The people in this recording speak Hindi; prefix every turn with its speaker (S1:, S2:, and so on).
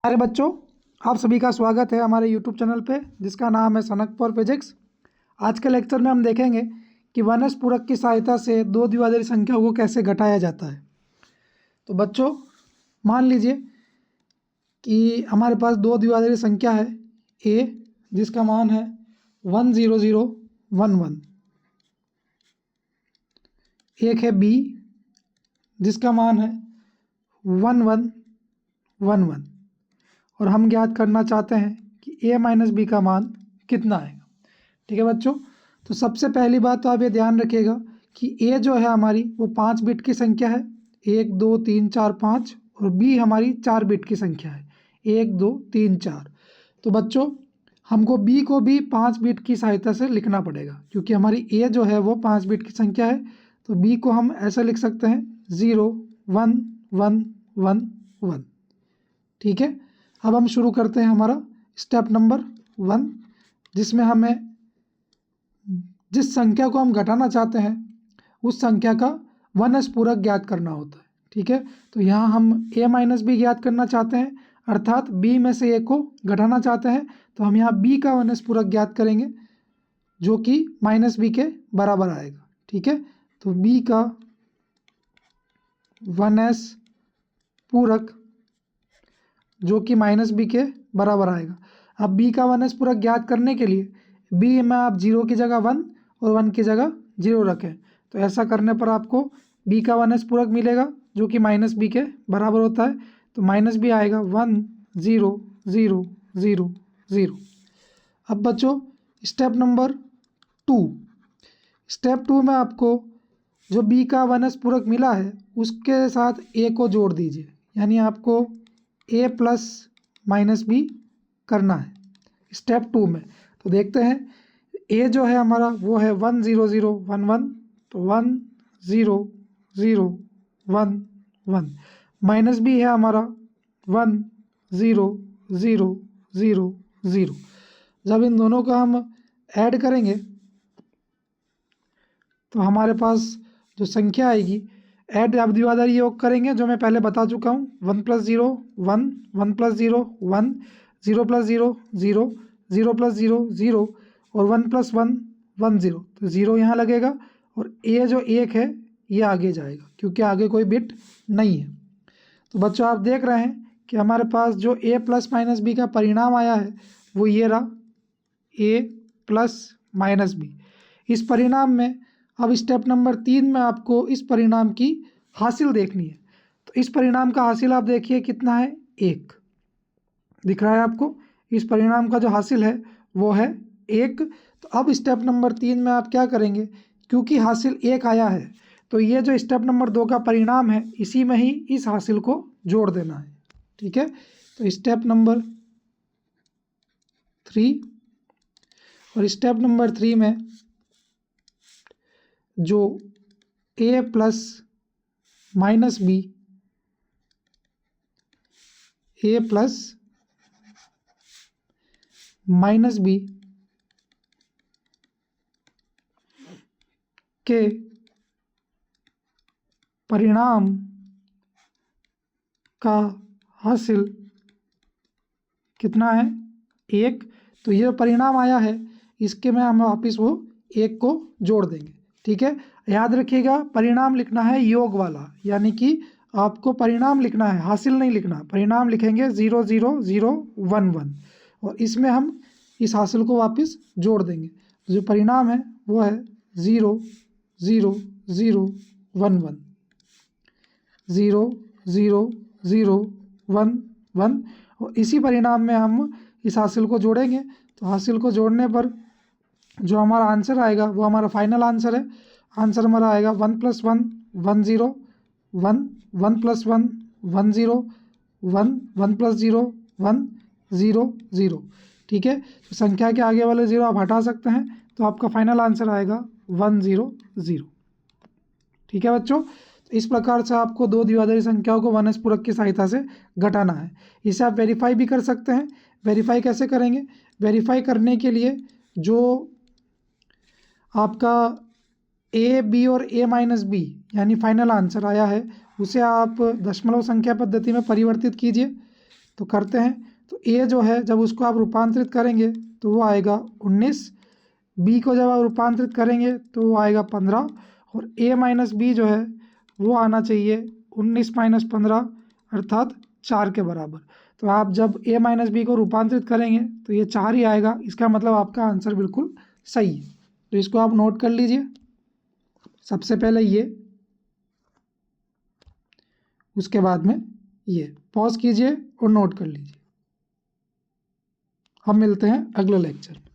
S1: अरे बच्चों, आप सभी का स्वागत है हमारे YouTube चैनल पे जिसका नाम है सनक फॉर फिजिक्स। आज के लेक्चर में हम देखेंगे कि वनस पूरक की सहायता से दो द्विआधारी संख्याओं को कैसे घटाया जाता है। तो बच्चों, मान लीजिए कि हमारे पास दो द्विआधारी संख्या है a जिसका मान है 10011, एक है b जिसका मान है 1111, और हम ज्ञात करना चाहते हैं कि a माइनस बी का मान कितना आएगा। ठीक है बच्चों, तो सबसे पहली बात तो आप ये ध्यान रखिएगा कि a जो है हमारी वो 5 बिट की संख्या है, 1 2 3 4 5, और b हमारी 4 बिट की संख्या है, 1 2 3 4। तो बच्चों, हमको b को भी 5 बिट की सहायता से लिखना पड़ेगा क्योंकि हमारी a जो है वो 5 बिट की संख्या है। तो b को हम ऐसा लिख सकते हैं 0 1 1 1 1। ठीक है, अब हम शुरू करते हैं हमारा स्टेप नंबर 1, जिसमें हमें जिस संख्या को हम घटाना चाहते हैं उस संख्या का वनस पूरक ज्ञात करना होता है। ठीक है, तो यहाँ हम a माइनस बी ज्ञात करना चाहते हैं, अर्थात b में से a को घटाना चाहते हैं। तो हम यहाँ b का वनस पूरक ज्ञात करेंगे जो कि माइनस बी के बराबर आएगा। ठीक है, तो b का वनस पूरक जो कि माइनस बी के बराबर आएगा। अब b का वनस पूरक ज्ञात करने के लिए b में आप 0 की जगह 1 और 1 की जगह 0 रखें, तो ऐसा करने पर आपको b का वनस पूरक मिलेगा जो कि माइनस बी के बराबर होता है। तो माइनस बी आएगा 1 0 0 0 0। अब बच्चों, स्टेप नंबर 2, स्टेप 2 में आपको जो b का वनस पूरक मिला है उसके साथ a को जोड़ दीजिए, यानी आपको a प्लस माइनस बी करना है स्टेप 2 में। तो देखते हैं, a जो है हमारा वो है 1 0 0 1 1, तो 1 0 0 1 1। माइनस बी है हमारा 1 0 0 0 0। जब इन दोनों का हम ऐड करेंगे तो हमारे पास जो संख्या आएगी, ऐड आप द्विआधारी योग करेंगे जो मैं पहले बता चुका हूँ, 1 प्लस 0 1, 1 प्लस 0 1, 0 प्लस 0 0, 0 प्लस 0 0, और 1 प्लस 1 1 0। तो 0 यहाँ लगेगा और a जो 1 है ये आगे जाएगा क्योंकि आगे कोई बिट नहीं है। तो बच्चों, आप देख रहे हैं कि हमारे पास जो a प्लस माइनस बी का परिणाम आया है वो ये रहा, a प्लस माइनस बी। इस परिणाम में अब स्टेप नंबर 3 में आपको इस परिणाम की हासिल देखनी है। तो इस परिणाम का हासिल आप देखिए कितना है, 1 दिख रहा है आपको। इस परिणाम का जो हासिल है वो है 1। तो अब स्टेप नंबर 3 में आप क्या करेंगे, क्योंकि हासिल 1 आया है तो ये जो स्टेप नंबर 2 का परिणाम है इसी में ही इस हासिल को जोड़ देना है। ठीक है, तो स्टेप नंबर 3, और स्टेप नंबर 3 में जो a plus minus B, a plus minus B के परिणाम का हासिल कितना है, 1। तो ये परिणाम आया है इसके में हम वापिस वो 1 को जोड़ देंगे। ठीक है, याद रखिएगा परिणाम लिखना है योग वाला, यानी कि आपको परिणाम लिखना है, हासिल नहीं लिखना। परिणाम लिखेंगे 0 0 0 1 1, और इसमें हम इस हासिल को वापस जोड़ देंगे। जो परिणाम है वो है 0 0 0 1 1, 0 0 0 1 1, और इसी परिणाम में हम इस हासिल को जोड़ेंगे। तो हासिल को जोड़ने पर जो हमारा आंसर आएगा वो हमारा फाइनल आंसर है। आंसर हमारा आएगा 1 प्लस 1 1 0 1, 1 प्लस 1 1 0 1, 1 प्लस 0 1 0 0। ठीक है, तो संख्या के आगे वाले 0 आप हटा सकते हैं, तो आपका फाइनल आंसर आएगा 1 0 0। ठीक है बच्चों, तो इस प्रकार से आपको दो द्विआधारी संख्याओं को वनस पूरक की सहायता से घटाना है। इसे आप वेरीफाई भी कर सकते हैं। वेरीफाई कैसे करेंगे, वेरीफाई करने के लिए जो आपका a b और a माइनस बी यानी फाइनल आंसर आया है उसे आप दशमलव संख्या पद्धति में परिवर्तित कीजिए। तो करते हैं। तो ए जो है जब उसको आप रूपांतरित करेंगे तो वो आएगा 19, बी को जब आप रूपांतरित करेंगे तो वो आएगा 15, और ए माइनस बी जो है वो आना चाहिए 19 माइनस 15 अर्थात 4 के बराबर। तो आप जब ए माइनस बी को रूपांतरित करेंगे तो ये 4 ही आएगा, इसका मतलब आपका आंसर बिल्कुल सही है। तो इसको आप नोट कर लीजिए, सबसे पहले ये, उसके बाद में ये। पॉज कीजिए और नोट कर लीजिए। हम मिलते हैं अगले लेक्चर में।